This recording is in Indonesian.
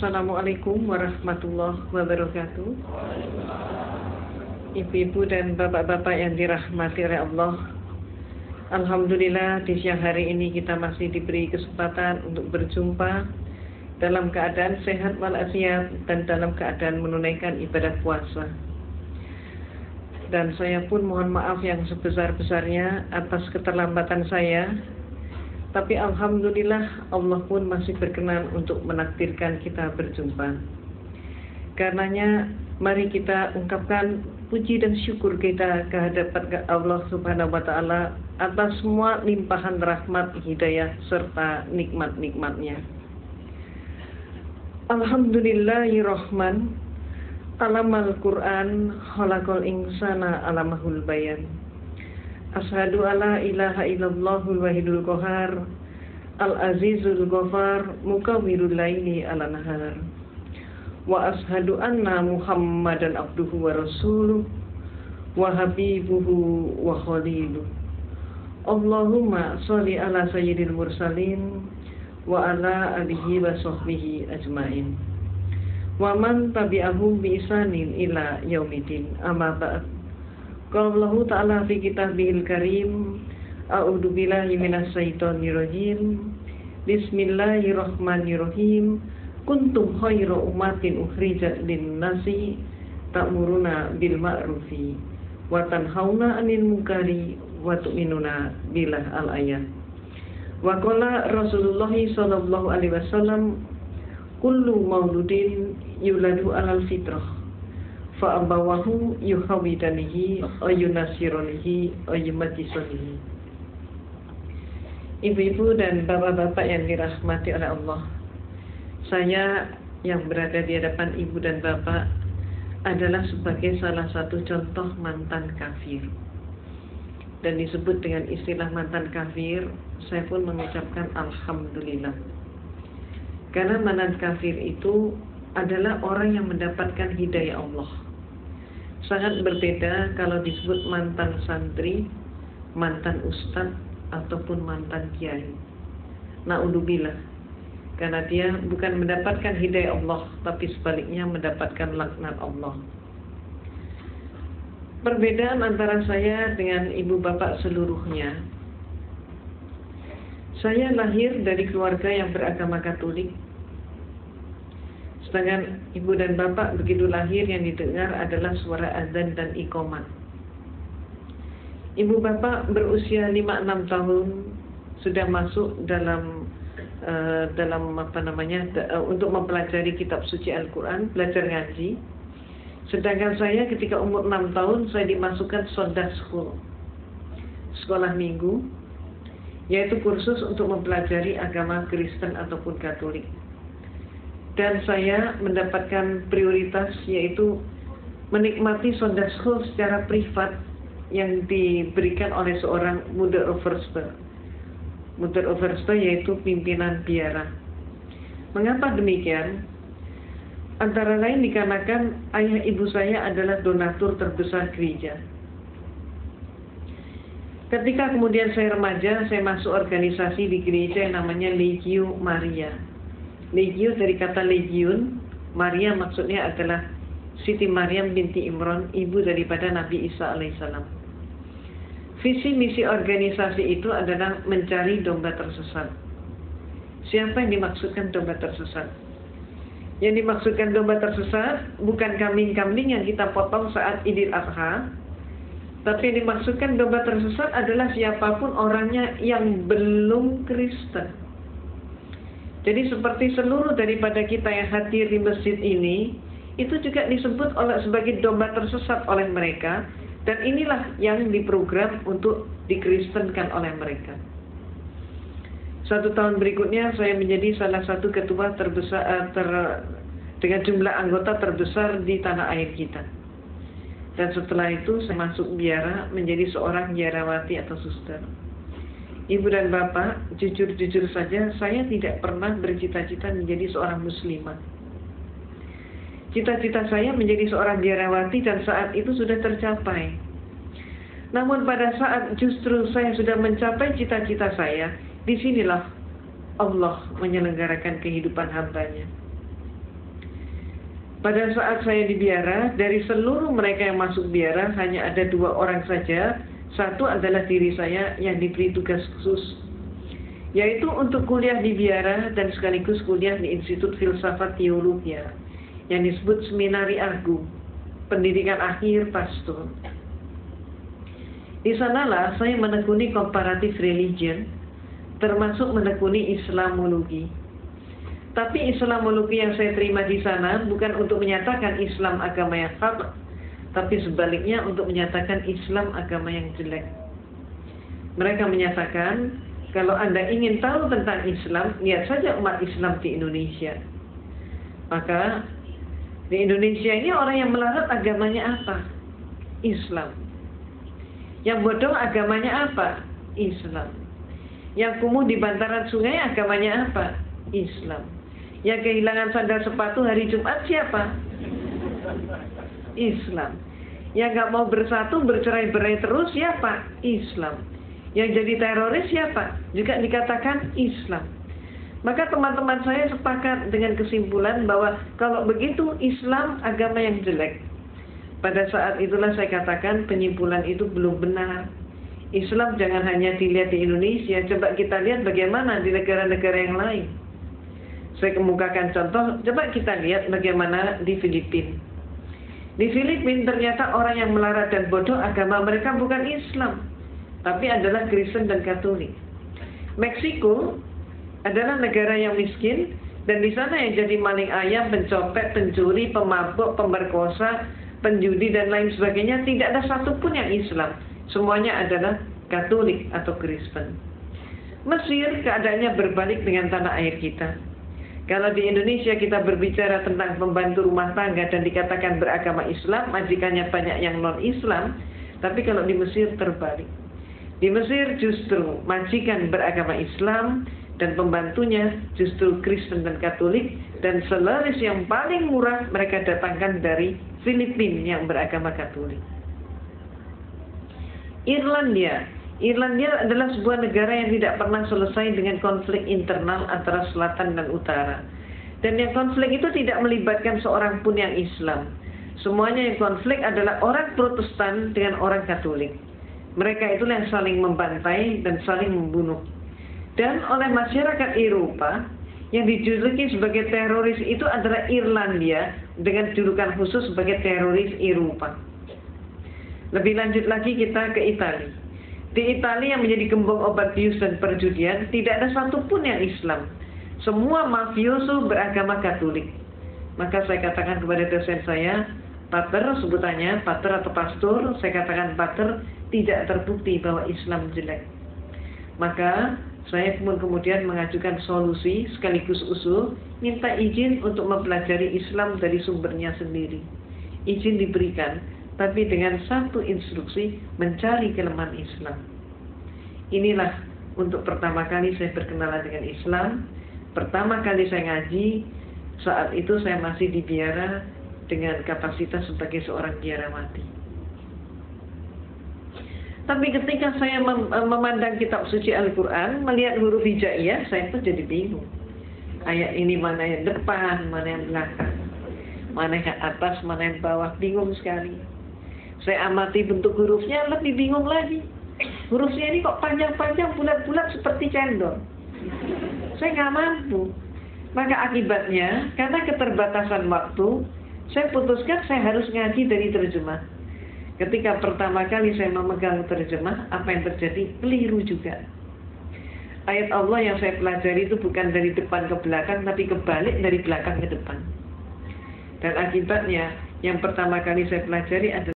Assalamualaikum warahmatullahi wabarakatuh. Ibu-ibu dan bapak-bapak yang dirahmati oleh Allah, alhamdulillah di siang hari ini kita masih diberi kesempatan untuk berjumpa dalam keadaan sehat walafiat dan dalam keadaan menunaikan ibadah puasa. Dan saya pun mohon maaf yang sebesar-besarnya atas keterlambatan saya. Tapi alhamdulillah Allah pun masih berkenan untuk menakdirkan kita berjumpa. Karenanya mari kita ungkapkan puji dan syukur kita kehadapan Allah Subhanahu wa taala atas semua limpahan rahmat, hidayah serta nikmat-nikmatnya. Alhamdulillahirrahman, alamal Quran, khalaqal insana alamahul bayan. Asyhadu alla ilaha illallahul wahidul qahar, al-azizul ghafar, mukawwirul laili ala nahar. Wa asyhadu anna Muhammadan abduhu wa rasuluh wa habibuhu wa khaliluh. Allahumma sholli ala sayyidil mursalin wa ala alihi wa sahbihi ajmain. Wa man tabi'ahum bi ihsanin ila yaumidin. Amma ba'd. Qala Allah Ta'ala fi kitabihil karim, a'udzu billahi minas syaitonir rajim. Bismillahirrahmanirrahim. Kuntum khairu ummatin ukhrijat lin-nasi ta'muruna bil ma'rufi wa tanhauna 'anil munkari wa tu'minuna billah al-ayat. Wa qala Rasulullah sallallahu alaihi wasallam, kullu mauludin yuladu 'alal fitrah fa abawahu yuhawidanihi ayunasironihi ayumajisonihi. Ibu-ibu dan bapak-bapak yang dirahmati oleh Allah, saya yang berada di hadapan ibu dan bapak adalah sebagai salah satu contoh mantan kafir. Dan disebut dengan istilah mantan kafir, saya pun mengucapkan alhamdulillah. Karena mantan kafir itu adalah orang yang mendapatkan hidayah Allah. Sangat berbeda kalau disebut mantan santri, mantan ustadz, ataupun mantan kiai. Na'udzubillah. Karena dia bukan mendapatkan hidayah Allah, tapi sebaliknya mendapatkan laknat Allah. Perbedaan antara saya dengan ibu bapak seluruhnya, saya lahir dari keluarga yang beragama Katolik. Sedangkan ibu dan bapak begitu lahir yang didengar adalah suara azan dan iqamat. Ibu bapak berusia 5-6 tahun sudah masuk dalam untuk mempelajari kitab suci Al-Quran, belajar ngaji. Sedangkan saya ketika umur 6 tahun saya dimasukkan Sunday School, sekolah minggu, yaitu kursus untuk mempelajari agama Kristen ataupun Katolik. Dan saya mendapatkan prioritas yaitu menikmati Sunday School secara privat yang diberikan oleh seorang Mother Overste. Mother Overste yaitu pimpinan biara. Mengapa demikian? Antara lain dikarenakan ayah ibu saya adalah donatur terbesar gereja. Ketika kemudian saya remaja, saya masuk organisasi di gereja yang namanya Legio Maria. Legio dari kata legiun, Maria maksudnya adalah Siti Maryam binti Imran, ibu daripada Nabi Isa alaihissalam. Visi misi organisasi itu adalah mencari domba tersesat. Siapa yang dimaksudkan domba tersesat? Yang dimaksudkan domba tersesat bukan kambing-kambing yang kita potong saat Idul Adha, tapi yang dimaksudkan domba tersesat adalah siapapun orangnya yang belum Kristen. Jadi seperti seluruh daripada kita yang hadir di masjid ini, itu juga disebut sebagai domba tersesat oleh mereka, dan inilah yang diprogram untuk dikristenkan oleh mereka. Satu tahun berikutnya saya menjadi salah satu ketua terbesar dengan jumlah anggota terbesar di tanah air kita. Dan setelah itu saya masuk biara menjadi seorang biarawati atau suster. Ibu dan bapak, jujur-jujur saja saya tidak pernah bercita-cita menjadi seorang muslimah. Cita-cita saya menjadi seorang biarawati dan saat itu sudah tercapai. Namun pada saat justru saya sudah mencapai cita-cita saya, disinilah Allah menyelenggarakan kehidupan hambanya. Pada saat saya di biara, dari seluruh mereka yang masuk biara hanya ada 2 orang saja. Satu adalah diri saya yang diberi tugas khusus, yaitu untuk kuliah di biara dan sekaligus kuliah di Institut Filsafat Teologia yang disebut Seminari Agung, pendidikan akhir pastor. Di sanalah saya menekuni comparative religion, termasuk menekuni Islamologi. Tapi Islamologi yang saya terima di sana bukan untuk menyatakan Islam agama yang hak, tapi sebaliknya untuk menyatakan Islam agama yang jelek. Mereka menyatakan, kalau Anda ingin tahu tentang Islam, lihat saja umat Islam di Indonesia. Maka di Indonesia ini orang yang melarat agamanya apa? Islam. Yang bodong agamanya apa? Islam. Yang kumuh di bantaran sungai agamanya apa? Islam. Yang kehilangan sandal sepatu hari Jumat siapa? Islam. Yang gak mau bersatu, bercerai-berai terus siapa? Islam. Yang jadi teroris siapa? Juga dikatakan Islam. Maka teman-teman saya sepakat dengan kesimpulan bahwa kalau begitu Islam agama yang jelek. Pada saat itulah saya katakan penyimpulan itu belum benar. Islam jangan hanya dilihat di Indonesia, coba kita lihat bagaimana di negara-negara yang lain. Saya kemukakan contoh, coba kita lihat bagaimana di Filipina. Di Filipina ternyata orang yang melarat dan bodoh agama mereka bukan Islam, tapi adalah Kristen dan Katolik. Meksiko adalah negara yang miskin, dan di sana yang jadi maling ayam, pencopet, pencuri, pemabuk, pemerkosa, penjudi dan lain sebagainya tidak ada satupun yang Islam. Semuanya adalah Katolik atau Kristen. Mesir keadaannya berbalik dengan tanah air kita. Kalau di Indonesia kita berbicara tentang pembantu rumah tangga dan dikatakan beragama Islam, majikannya banyak yang non-Islam, tapi kalau di Mesir terbalik. Di Mesir justru majikan beragama Islam dan pembantunya justru Kristen dan Katolik, dan selaris yang paling murah mereka datangkan dari Filipina yang beragama Katolik. Irlandia adalah sebuah negara yang tidak pernah selesai dengan konflik internal antara selatan dan utara. Dan yang konflik itu tidak melibatkan seorang pun yang Islam. Semuanya yang konflik adalah orang Protestan dengan orang Katolik. Mereka itulah yang saling membantai dan saling membunuh. Dan oleh masyarakat Eropa, yang dijuluki sebagai teroris itu adalah Irlandia dengan julukan khusus sebagai teroris Eropa. Lebih lanjut lagi kita ke Italia. Di Italia yang menjadi gembong obat bius dan perjudian, tidak ada satupun yang Islam. Semua mafioso beragama Katolik. Maka saya katakan kepada dosen saya, pater, sebutannya pater atau pastor, saya katakan pater, tidak terbukti bahwa Islam jelek. Maka saya pun kemudian mengajukan solusi sekaligus usul, minta izin untuk mempelajari Islam dari sumbernya sendiri. Izin diberikan, tapi dengan satu instruksi, mencari kelemahan Islam. Inilah untuk pertama kali saya berkenalan dengan Islam. Pertama kali saya ngaji, saat itu saya masih di biara dengan kapasitas sebagai seorang biarawati. Tapi ketika saya memandang kitab suci Al-Quran, melihat huruf hijaiyah, saya pun jadi bingung. Ayat ini mana yang depan, mana yang belakang, mana yang atas, mana yang bawah, bingung sekali. Saya amati bentuk hurufnya, lebih bingung lagi. Hurufnya ini kok panjang-panjang, bulat-bulat seperti cendol. Saya nggak mampu. Maka akibatnya, karena keterbatasan waktu, saya putuskan saya harus ngaji dari terjemah. Ketika pertama kali saya memegang terjemah, apa yang terjadi? Keliru juga. Ayat Allah yang saya pelajari itu bukan dari depan ke belakang, tapi kebalik dari belakang ke depan. Dan akibatnya, yang pertama kali saya pelajari adalah